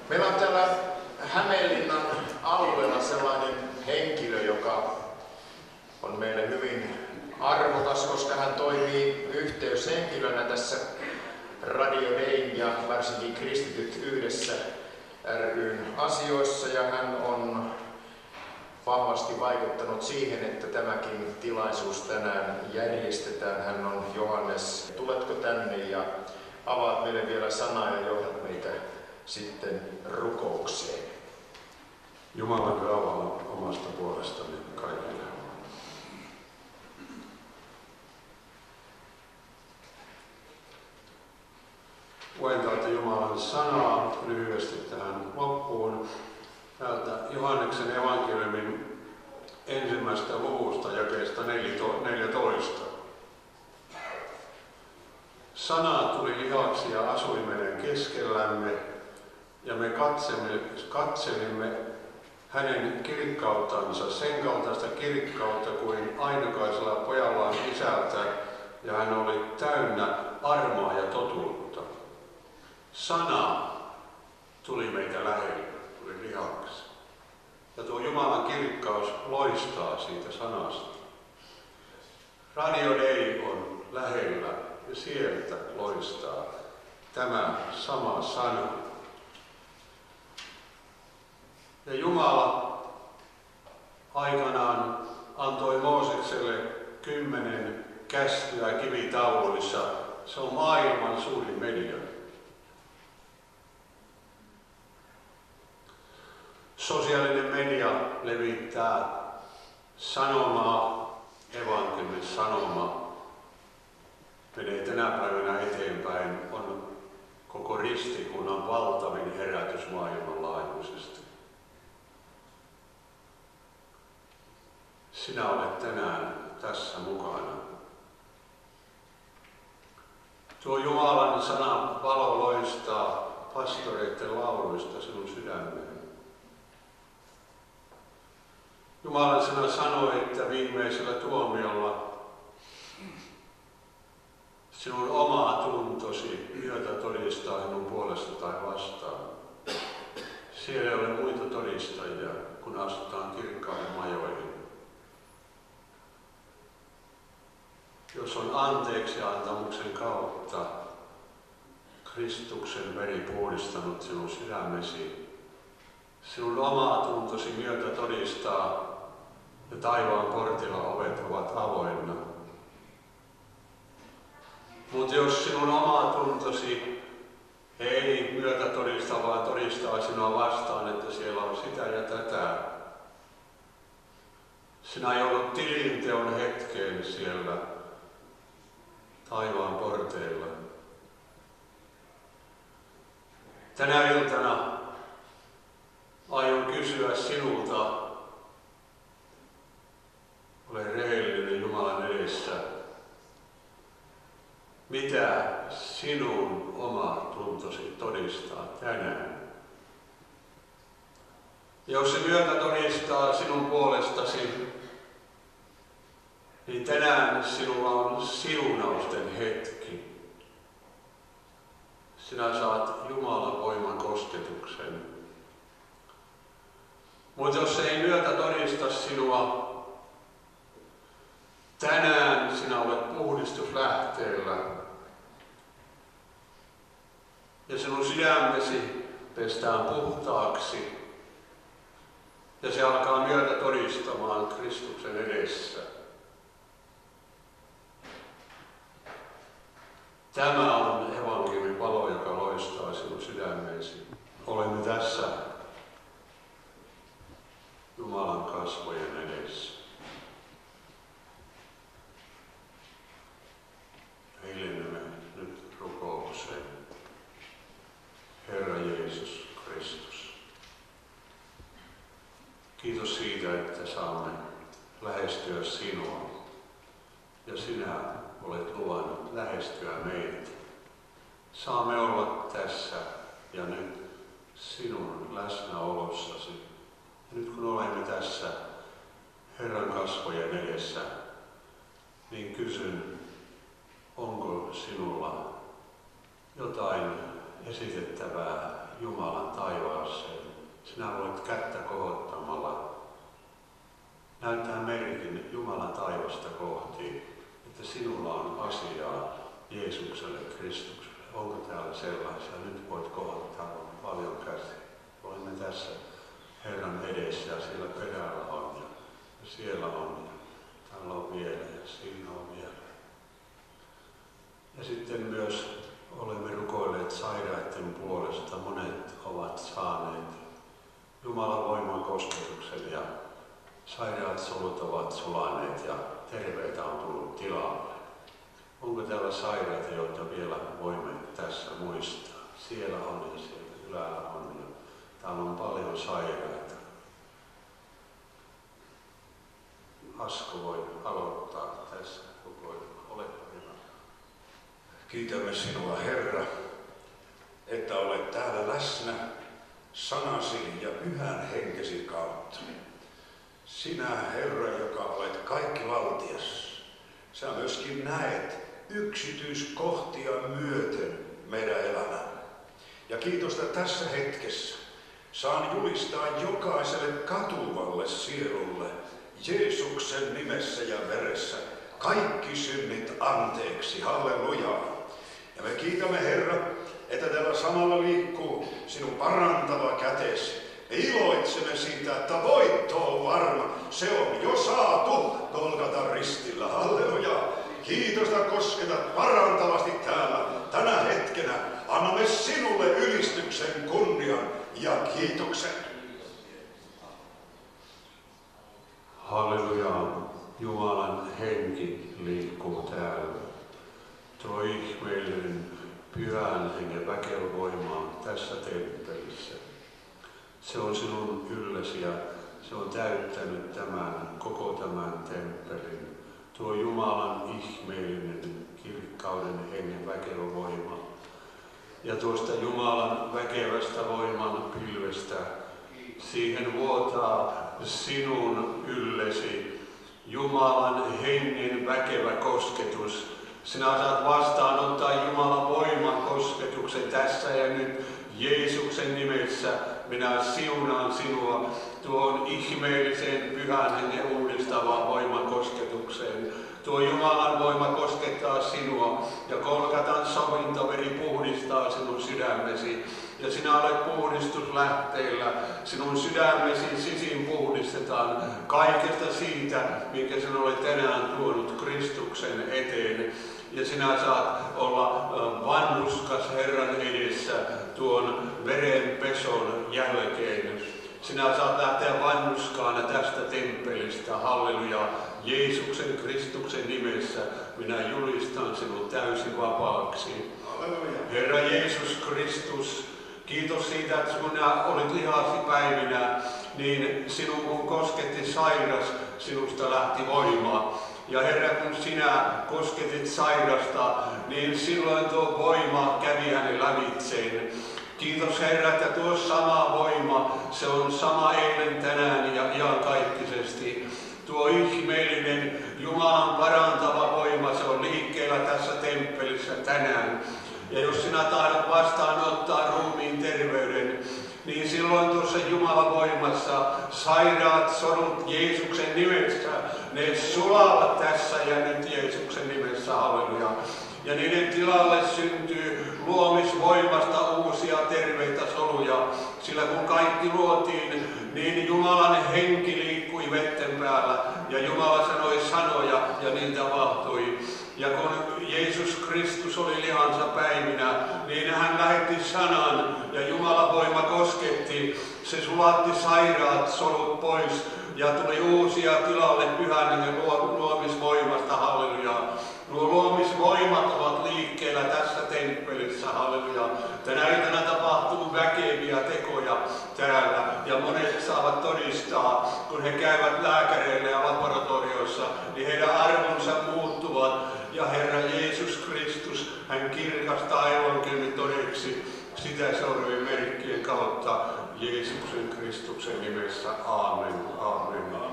Meillä on täällä Hämeenlinnan alueella sellainen henkilö, joka on meille hyvin arvokas, koska hän toimii yhteyshenkilönä tässä Radio Dein ja varsinkin Kristityt yhdessä ry:n asioissa, ja hän on vahvasti vaikuttanut siihen, että tämäkin tilaisuus tänään järjestetään. Hän on Johannes. Tuletko tänne ja avaat meille vielä sanaa ja johdat meitä sitten rukoukseen? Jumalan rauhaa omasta puolestani kaikille. Luen täältä Jumalan sanaa lyhyesti tähän loppuun. Täältä Johanneksen evankeliumin ensimmäisestä luvusta jakeesta 14. Sana tuli lihaksi ja asui meidän keskellämme, ja me katselimme hänen kirkkauttansa, sen kaltaista kirkkautta kuin ainokaisella pojallaan isältä, ja hän oli täynnä armoa ja totuutta. Sana tuli meitä lähelle, tuli lihaksi. Ja tuo Jumalan kirkkaus loistaa siitä sanasta. Radio Dei on lähellä ja sieltä loistaa tämä sama sana. Ja Jumala aikanaan antoi Moosekselle 10 käskyä kivitauluissa. Se on maailman suurin media. Sosiaalinen media levittää sanomaa, evankeliumin sanomaa. Menee tänä päivänä eteenpäin, on koko ristikunnan valtavin herätys maailmanlaajuisesti. Sinä olet tänään tässä mukana. Tuo Jumalan sanan valo loistaa pastoreiden lauluista sinun sydämeen. Jumalan sana sanoi, että viimeisellä tuomiolla sinun oma tuntosi myötä todistaa sinun puolesta tai vastaan. Siellä ei ole muita todistajia, kun astutaan kirkkaille majoihin. Jos on anteeksiantamuksen kautta Kristuksen veri puhdistanut sinun sydämesi, sinun oma tuntosi myötä todistaa, ja taivaan portilla ovet ovat avoinna. Mutta jos sinun oma tuntosi ei myötä todista, vaan todistaa sinua vastaan, että siellä on sitä ja tätä, sinä joudut tilinteon hetkeen siellä taivaan porteilla. Tänä iltana aion kysyä sinulta, ole rehellinen Jumalan edessä, mitä sinun oma tuntosi todistaa tänään. Jos se myötä todistaa sinun puolestasi, niin tänään sinulla on siunausten hetki. Sinä saat Jumalan voiman kosketuksen. Mutta jos se ei myötä todista sinua, tänään sinä olet puhdistuslähteellä. Ja sinun sydämesi pestään puhtaaksi. Ja se alkaa myötä todistamaan Kristuksen edessä. Tämä on evankeliumin valo, joka loistaa sinun sydämeesi. Olemme tässä Jumalan kasvojen edessä. Hiljennymme nyt rukoukseen. Herra Jeesus Kristus. Kiitos siitä, että saamme lähestyä sinua. Ja sinä olet luvannut lähestyä meitä. Saamme olla tässä ja nyt sinun läsnäolossasi. Ja nyt kun olemme tässä Herran kasvojen edessä, niin kysyn, onko sinulla jotain esitettävää Jumalan taivaan ja sellaisia. Nyt voit kohottaa, on paljon käsiä. Olemme tässä Herran edessä ja siellä perällä on ja siellä on ja täällä on vielä ja siinä on vielä. Ja sitten myös olemme rukoilleet sairaiden puolesta. Monet ovat saaneet Jumalan voiman kosketuksen ja sairaat solut ovat sulaneet ja terveitä on tullut tilalle. Onko täällä sairaita, joita vielä voimme tässä muistaa? Siellä on ja siellä ylällä on ja täällä on paljon sairaita. Asko voi aloittaa tässä rukoilua. Olepa hyvä. Kiitämme sinua, Herra, että olet täällä läsnä sanasi ja pyhän henkesi kautta. Sinä, Herra, joka olet kaikkivaltias, sä myöskin näet yksityiskohtia myöten meidän elämämme. Ja kiitos, että tässä hetkessä saan julistaa jokaiselle katuvalle sielulle Jeesuksen nimessä ja veressä kaikki synnit anteeksi. Halleluja! Ja me kiitämme, Herra, että täällä samalla liikkuu sinun parantava kätesi. Me iloitsemme siitä, että voitto on varma. Se on jo saatu Golgatan ristillä. Halleluja! Kiitos, että kosketat parantavasti täällä tänä hetkenä. Annamme sinulle ylistyksen, kunnian ja kiitoksen. Halleluja! Jumalan henki liikkuu täällä. Tuo ihmeellinen pyhän hengen väkevä voima on tässä temppelissä. Se on sinun ylläsi ja se on täyttänyt koko tämän temppelin. Tuo Jumalan ihmeellinen kirkkauden hengen väkevä voima. Ja tuosta Jumalan väkevästä voiman pilvestä siihen vuotaa sinun yllesi Jumalan hengen väkevä kosketus. Sinä saat vastaanottaa Jumalan voiman kosketuksen tässä ja nyt Jeesuksen nimessä. Minä siunaan sinua tuon ihmeellisen pyhän hengen uudistavaan voiman kosketukseen. Tuo Jumalan voima koskettaa sinua ja Golgatan sovintoveri puhdistaa sinun sydämesi. Ja sinä olet puhdistuslähteellä. Sinun sydämesi sisin puhdistetaan kaikesta siitä, minkä sinä olet tänään tuonut Kristuksen eteen. Ja sinä saat olla vannuskas Herran edessä tuon verenpeson jälkeen. Sinä saat lähteä vannuskaana tästä temppelistä. Halleluja! Jeesuksen Kristuksen nimessä minä julistan sinut täysin vapaaksi. Halleluja! Herra Jeesus Kristus, kiitos siitä, että sinä olit lihasi päivinä, niin sinun kun kosketti sairas, sinusta lähti voimaa. Ja Herra, kun sinä kosketit sairasta, niin silloin tuo voima kävi hänen lävitseen. Kiitos Herra, että tuo sama voima, se on sama eilen, tänään ja iankaikkisesti. Tuo ihmeellinen Jumalan parantava voima, se on liikkeellä tässä temppelissä tänään. Ja jos sinä tahdot vastaanottaa ruumiin terveyden, niin silloin tuossa Jumalan voimassa sairaat solut Jeesuksen nimessä, ne sulavat tässä ja nyt Jeesuksen nimessä, halleluja. Ja niiden tilalle syntyy luomisvoimasta uusia terveitä soluja, sillä kun kaikki luotiin, niin Jumalan henki liikkui vetten päällä ja Jumala sanoi sanoja ja niin tapahtui. Ja kun Jeesus Kristus oli lihansa päivinä, niin hän lähetti sanan ja Jumalan voima kosketti. Se sulatti sairaat solut pois ja tuli uusia tilalle pyhän hengen luomisvoimasta, halleluja. Nuo luomisvoimat ovat liikkeellä tässä temppelissä, halleluja. Tänä iltana tapahtuu väkeviä tekoja täällä ja monet saavat todistaa, kun he käyvät lääkäreillä ja laboratorioissa, niin heidän arvonsa muuttuvat. Ja Herra Jeesus Kristus, hän kirkastaa evankeliumin todeksi sitä seuraavien merkkien kautta Jeesuksen Kristuksen nimessä. Aamen. Aamen.